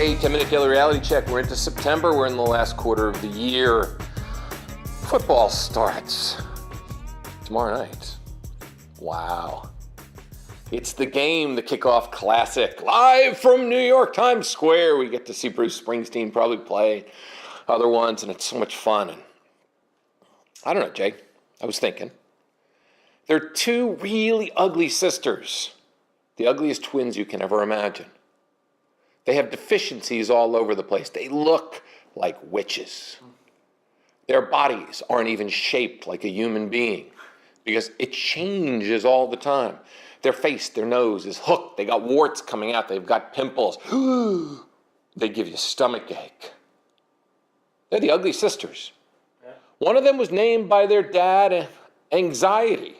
Hey, 10-minute daily reality check. We're into September. We're in the last quarter of the year. Football starts tomorrow night. Wow. It's the game, the kickoff classic. Live from New York Times Square. We get to see Bruce Springsteen probably play other ones, and it's so much fun. And I don't know, Jay. I was thinking. There are two really ugly sisters. The ugliest twins you can ever imagine. They have deficiencies all over the place. They look like witches. Their bodies aren't even shaped like a human being because it changes all the time. Their face, their nose is hooked. They got warts coming out. They've got pimples. They give you a stomach ache. They're the ugly sisters. Yeah. One of them was named by their dad Anxiety.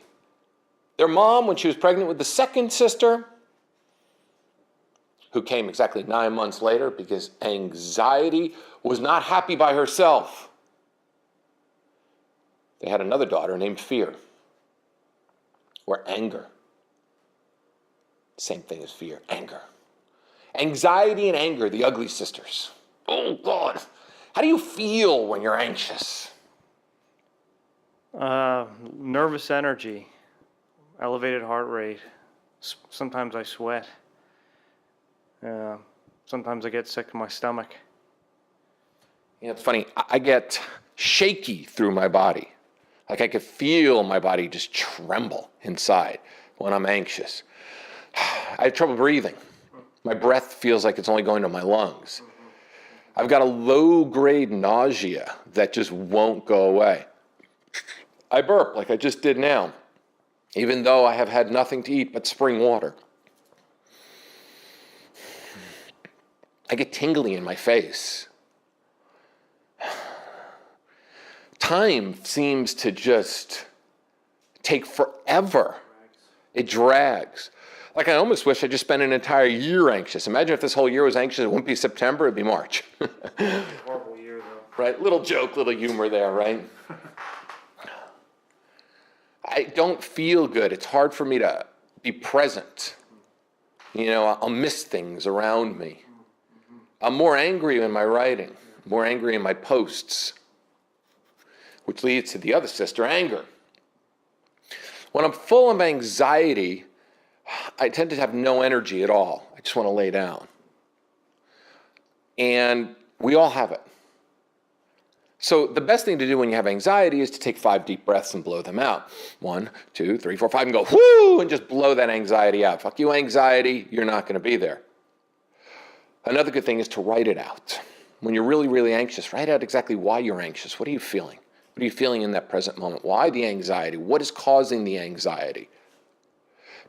Their mom, when she was pregnant with the second sister, who came exactly 9 months later because Anxiety was not happy by herself. They had another daughter named Fear, or Anger. Same thing as fear, anger. Anxiety and anger, the ugly sisters. Oh, God. How do you feel when you're anxious? Nervous energy, elevated heart rate. Sometimes I sweat. Sometimes I get sick to my stomach. You know, it's funny. I get shaky through my body. Like I could feel my body just tremble inside when I'm anxious. I have trouble breathing. My breath feels like it's only going to my lungs. I've got a low-grade nausea that just won't go away. I burp like I just did now, even though I have had nothing to eat but spring water. I get tingly in my face. Time seems to just take forever. It drags. Like I almost wish I just spent an entire year anxious. Imagine if this whole year was anxious. It wouldn't be September, it'd be March. Horrible year, though. Right? Little joke, little humor there, right? I don't feel good. It's hard for me to be present. You know, I'll miss things around me. I'm more angry in my writing, more angry in my posts, which leads to the other sister, anger. When I'm full of anxiety, I tend to have no energy at all. I just want to lay down. And we all have it. So the best thing to do when you have anxiety is to take 5 deep breaths and blow them out. 1, 2, 3, 4, 5, and go, whoo, and just blow that anxiety out. Fuck you, anxiety, you're not going to be there. Another good thing is to write it out. When you're really, really anxious, write out exactly why you're anxious. What are you feeling? What are you feeling in that present moment? Why the anxiety? What is causing the anxiety?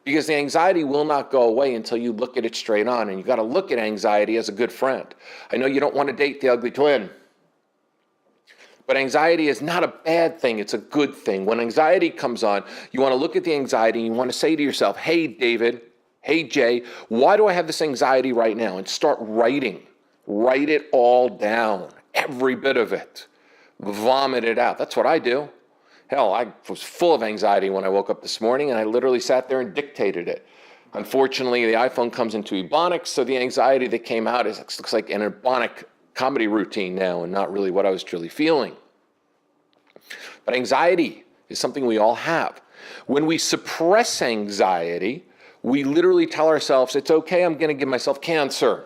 Because the anxiety will not go away until you look at it straight on, and you've got to look at anxiety as a good friend. I know you don't want to date the ugly twin, but anxiety is not a bad thing, it's a good thing. When anxiety comes on, you want to look at the anxiety and you want to say to yourself, hey, David, hey, Jay, why do I have this anxiety right now? And start writing. Write it all down, every bit of it. Vomit it out. That's what I do. Hell, I was full of anxiety when I woke up this morning, and I literally sat there and dictated it. Unfortunately, the iPhone comes into Ebonics, so the anxiety that came out looks like an Ebonic comedy routine now and not really what I was truly feeling. But anxiety is something we all have. When we suppress anxiety, we literally tell ourselves, it's okay, I'm going to give myself cancer.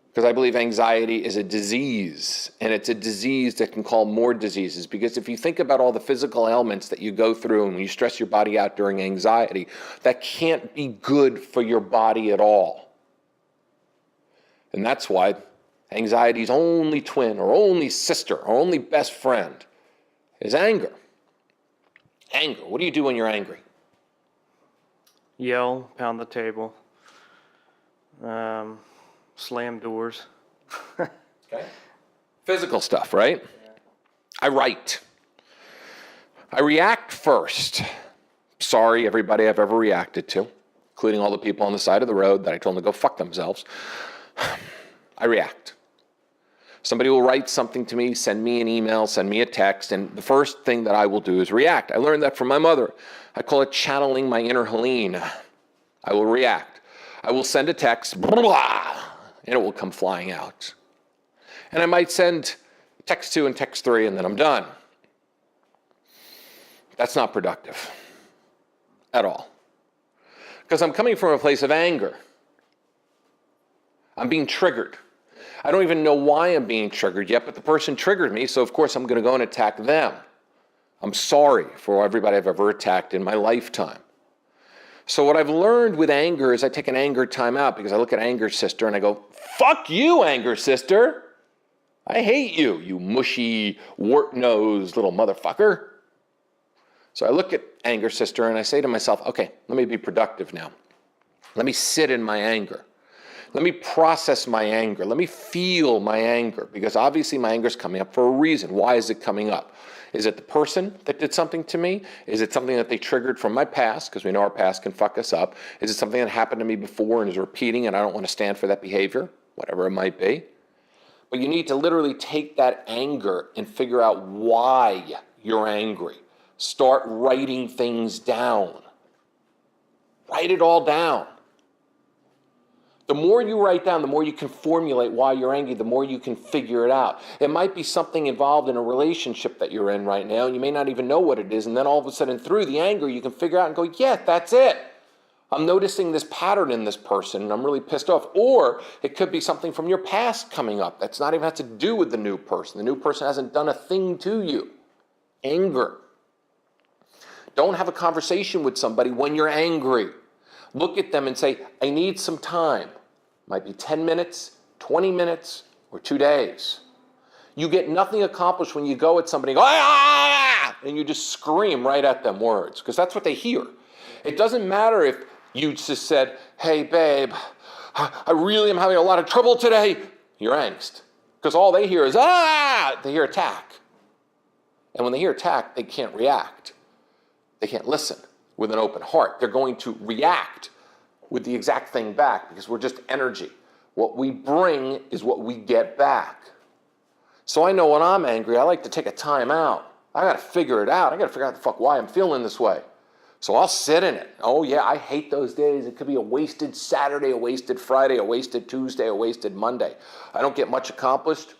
Because I believe anxiety is a disease, and it's a disease that can cause more diseases. Because if you think about all the physical ailments that you go through and when you stress your body out during anxiety, that can't be good for your body at all. And that's why anxiety's only twin or only sister or only best friend is anger. Anger. What do you do when you're angry? Yell, pound the table, slam doors. Okay. Physical stuff, right? Yeah. I write. I react first. Sorry, everybody I've ever reacted to, including all the people on the side of the road that I told them to go fuck themselves. I react. Somebody will write something to me, send me an email, send me a text, and the first thing that I will do is react. I learned that from my mother. I call it channeling my inner Helene. I will react. I will send a text, blah, and it will come flying out. And I might send text 2 and text 3, and then I'm done. That's not productive at all. Because I'm coming from a place of anger. I'm being triggered. I don't even know why I'm being triggered yet, but the person triggered me, so of course I'm going to go and attack them. I'm sorry for everybody I've ever attacked in my lifetime. So what I've learned with anger is I take an anger time out because I look at anger sister and I go, fuck you, anger sister. I hate you, you mushy, wart-nosed little motherfucker. So I look at anger sister and I say to myself, okay, let me be productive now. Let me sit in my anger. Let me process my anger. Let me feel my anger, because obviously my anger is coming up for a reason. Why is it coming up? Is it the person that did something to me? Is it something that they triggered from my past? Because we know our past can fuck us up. Is it something that happened to me before and is repeating and I don't want to stand for that behavior? Whatever it might be. But you need to literally take that anger and figure out why you're angry. Start writing things down. Write it all down. The more you write down, the more you can formulate why you're angry, the more you can figure it out. It might be something involved in a relationship that you're in right now, and you may not even know what it is, and then all of a sudden through the anger, you can figure out and go, yeah, that's it. I'm noticing this pattern in this person, and I'm really pissed off. Or it could be something from your past coming up that's not even has to do with the new person. The new person hasn't done a thing to you. Anger. Don't have a conversation with somebody when you're angry. Look at them and say, I need some time. Might be 10 minutes, 20 minutes, or 2 days. You get nothing accomplished when you go at somebody and go, ah! And you just scream right at them words, because that's what they hear. It doesn't matter if you just said, hey, babe, I really am having a lot of trouble today. You're angst. Because all they hear is, ah! They hear attack. And when they hear attack, they can't react. They can't listen with an open heart. They're going to react with the exact thing back because we're just energy. What we bring is what we get back. So I know when I'm angry, I like to take a time out. I got to figure it out. I got to figure out the fuck why I'm feeling this way. So I'll sit in it. Oh yeah, I hate those days. It could be a wasted Saturday, a wasted Friday, a wasted Tuesday, a wasted Monday. I don't get much accomplished,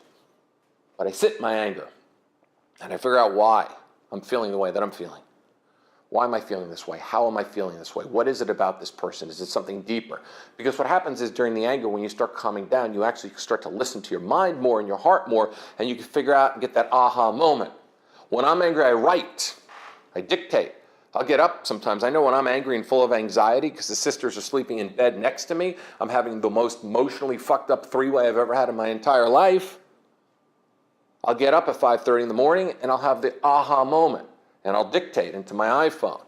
but I sit in my anger and I figure out why I'm feeling the way that I'm feeling. Why am I feeling this way? How am I feeling this way? What is it about this person? Is it something deeper? Because what happens is during the anger, when you start calming down, you actually start to listen to your mind more and your heart more, and you can figure out and get that aha moment. When I'm angry, I write. I dictate. I'll get up sometimes. I know when I'm angry and full of anxiety because the sisters are sleeping in bed next to me, I'm having the most emotionally fucked up three-way I've ever had in my entire life. I'll get up at 5:30 in the morning and I'll have the aha moment. And I'll dictate into my iPhone,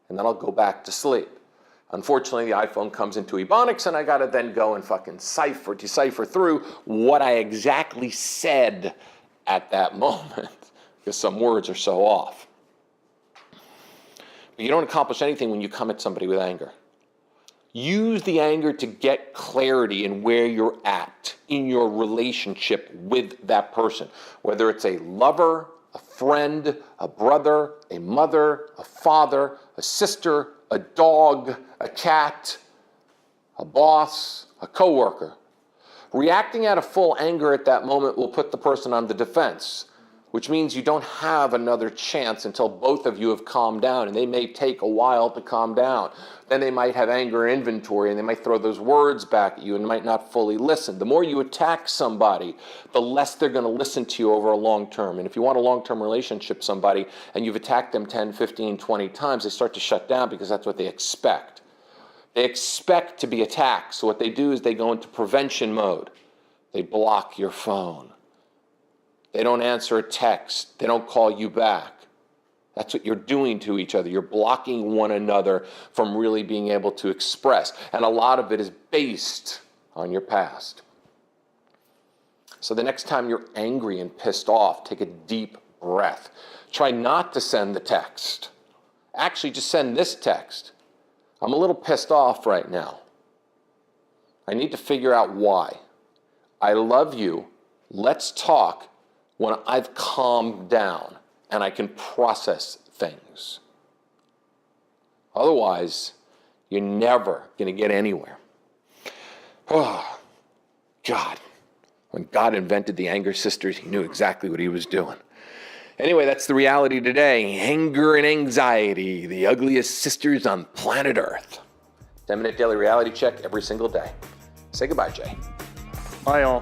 and then I'll go back to sleep. Unfortunately, the iPhone comes into Ebonics, and I gotta then go and fucking decipher through what I exactly said at that moment, because some words are so off. But you don't accomplish anything when you come at somebody with anger. Use the anger to get clarity in where you're at in your relationship with that person, whether it's a lover, a friend, a brother, a mother, a father, a sister, a dog, a cat, a boss, a coworker. Reacting out of full anger at that moment will put the person on the defense, which means you don't have another chance until both of you have calmed down, and they may take a while to calm down. Then they might have anger inventory, and they might throw those words back at you and might not fully listen. The more you attack somebody, the less they're going to listen to you over a long term. And if you want a long-term relationship with somebody and you've attacked them 10, 15, 20 times, they start to shut down because that's what they expect. They expect to be attacked. So what they do is they go into prevention mode. They block your phone. They don't answer a text. They don't call you back. That's what you're doing to each other. You're blocking one another from really being able to express. And a lot of it is based on your past. So the next time you're angry and pissed off, take a deep breath. Try not to send the text. Actually, just send this text. I'm a little pissed off right now. I need to figure out why. I love you. Let's talk when I've calmed down and I can process things. Otherwise, you're never going to get anywhere. Can God, when God invented the anger sisters, he knew exactly what he was doing. Anyway, that's the reality today. Anger and anxiety, the ugliest sisters on planet Earth. 10-minute daily reality check every single day. Say goodbye, Jay. Bye, all.